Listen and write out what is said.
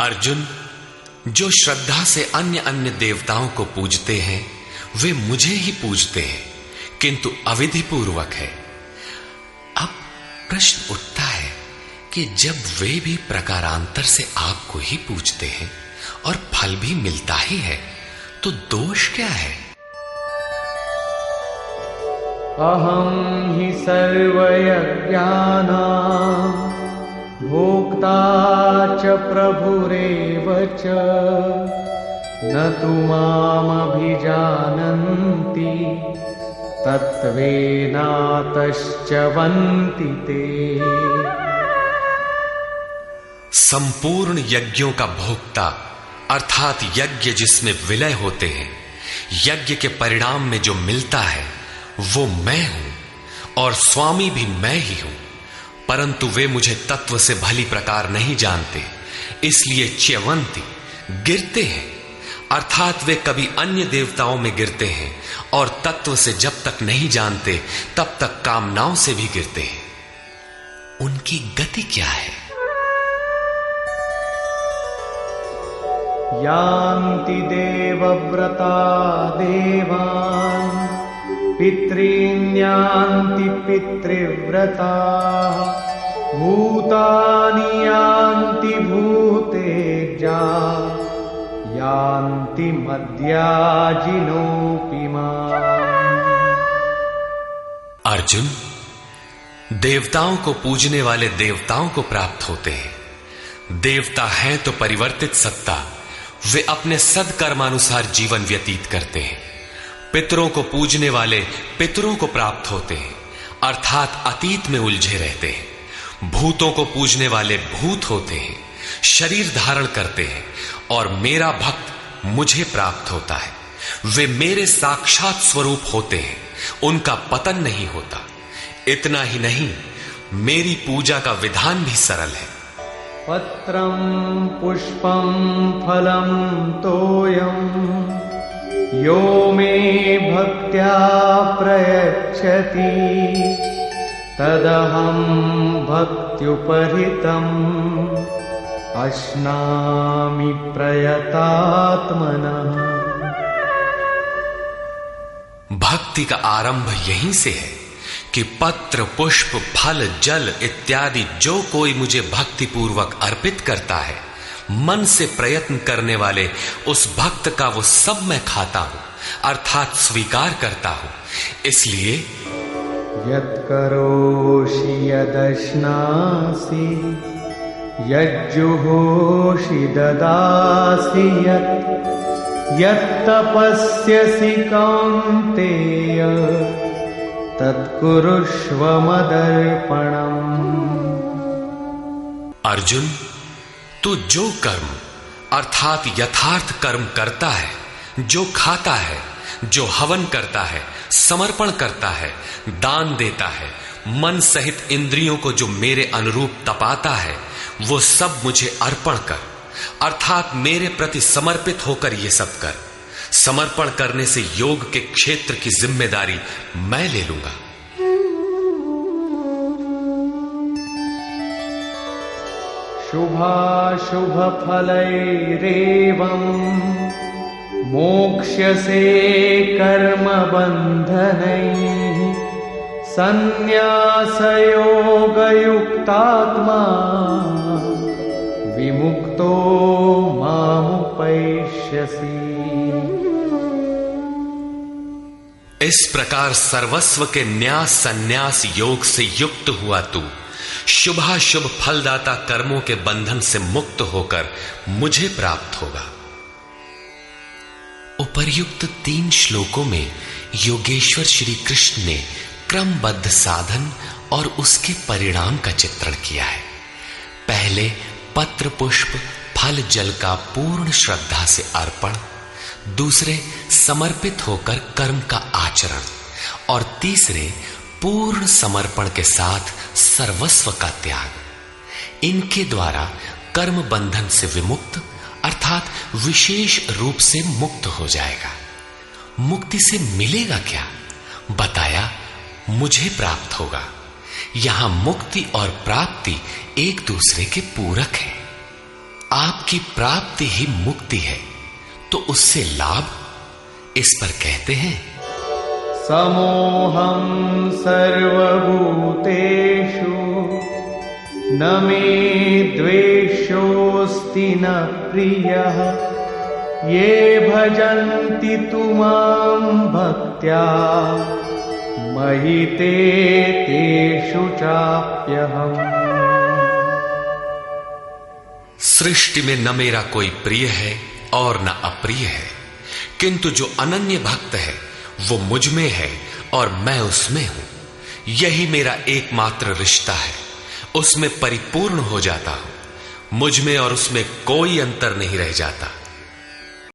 अर्जुन, जो श्रद्धा से अन्य अन्य देवताओं को पूजते हैं वे मुझे ही पूजते हैं, किंतु अविधि पूर्वक है। अब प्रश्न उठता है कि जब वे भी प्रकारांतर से आपको ही पूजते हैं और फल भी मिलता ही है, तो दोष क्या है? अहं हि सर्वयज्ञानां भोक्ता च प्रभुरेव च न तु मामभिजानन्ति तत्त्वेनातश्च वन्ति ते। संपूर्ण यज्ञों का भोक्ता अर्थात यज्ञ जिसमें विलय होते हैं, यज्ञ के परिणाम में जो मिलता है वो मैं हूं और स्वामी भी मैं ही हूं, परंतु वे मुझे तत्व से भली प्रकार नहीं जानते, इसलिए च्यवंती गिरते हैं, अर्थात वे कभी अन्य देवताओं में गिरते हैं और तत्व से जब तक नहीं जानते तब तक कामनाओं से भी गिरते हैं। उनकी गति क्या है? यान्ति देवव्रता देवान् पितॄन्यान्ति पितृव्रता भूतानि यान्ति भूतेजा यान्ति मद्याजिनोऽपि माम्। अर्जुन, देवताओं को पूजने वाले देवताओं को प्राप्त होते हैं। देवता हैं तो परिवर्तित सत्ता, वे अपने सदकर्मानुसार जीवन व्यतीत करते हैं। पितरों को पूजने वाले पितरों को प्राप्त होते हैं, अर्थात अतीत में उलझे रहते हैं। भूतों को पूजने वाले भूत होते हैं, शरीर धारण करते हैं, और मेरा भक्त मुझे प्राप्त होता है। वे मेरे साक्षात स्वरूप होते हैं, उनका पतन नहीं होता। इतना ही नहीं, मेरी पूजा का विधान भी सरल है। पत्रं पुष्पं फलं तोयं यो मे भक्त्या प्रयच्छति तदहं भक्त्युपहृतम् अश्नामि प्रयतात्मनः। भक्ति का आरंभ यहीं से है कि पत्र, पुष्प, फल, जल इत्यादि जो कोई मुझे भक्ति पूर्वक अर्पित करता है, मन से प्रयत्न करने वाले उस भक्त का वो सब मैं खाता हूं, अर्थात स्वीकार करता हूं। इसलिए यत्करोषि यदश्नासि यज्जुहोषि ददासि यत्तपस्यसि कौन्तेय तत्कुरुष्व मदर्पणम्। अर्जुन, तू जो कर्म अर्थात यथार्थ कर्म करता है, जो खाता है, जो हवन करता है, समर्पण करता है, दान देता है, मन सहित इंद्रियों को जो मेरे अनुरूप तपाता है, वो सब मुझे अर्पण कर, अर्थात मेरे प्रति समर्पित होकर ये सब कर। समर्पण करने से योग के क्षेत्र की जिम्मेदारी मैं ले लूंगा। शुभाशुभ फलैरेवं मोक्ष्यसे कर्म बन्धनैः संन्यास योगयुक्तात्मा विमुक्तो मामुपैष्यसि। इस प्रकार सर्वस्व के न्यास संन्यास योग से युक्त हुआ तू शुभाशुभ फलदाता कर्मों के बंधन से मुक्त होकर मुझे प्राप्त होगा। उपर्युक्त 3 श्लोकों में योगेश्वर श्री कृष्ण ने क्रमबद्ध साधन और उसके परिणाम का चित्रण किया है। पहले पत्र, पुष्प, फल, जल का पूर्ण श्रद्धा से अर्पण, दूसरे समर्पित होकर कर्म का आचरण, और तीसरे पूर्ण समर्पण के साथ सर्वस्व का त्याग। इनके द्वारा कर्म बंधन से विमुक्त अर्थात विशेष रूप से मुक्त हो जाएगा। मुक्ति से मिलेगा क्या? बताया, मुझे प्राप्त होगा। यहां मुक्ति और प्राप्ति एक दूसरे के पूरक हैं। आपकी प्राप्ति ही मुक्ति है, तो उससे लाभ? इस पर कहते हैं, समोहम सर्वभूतेषु न मे द्वेषोऽस्ति न प्रियः ये भजन्ति तु मां भक्त्या मयि ते तेषु चाप्यहम्। सृष्टि में न मेरा कोई प्रिय है और न अप्रिय है, किंतु जो अनन्य भक्त है वो मुझ में है और मैं उसमें हूं। यही मेरा एकमात्र रिश्ता है, उसमें परिपूर्ण हो जाता हूं। मुझ में और उसमें कोई अंतर नहीं रह जाता।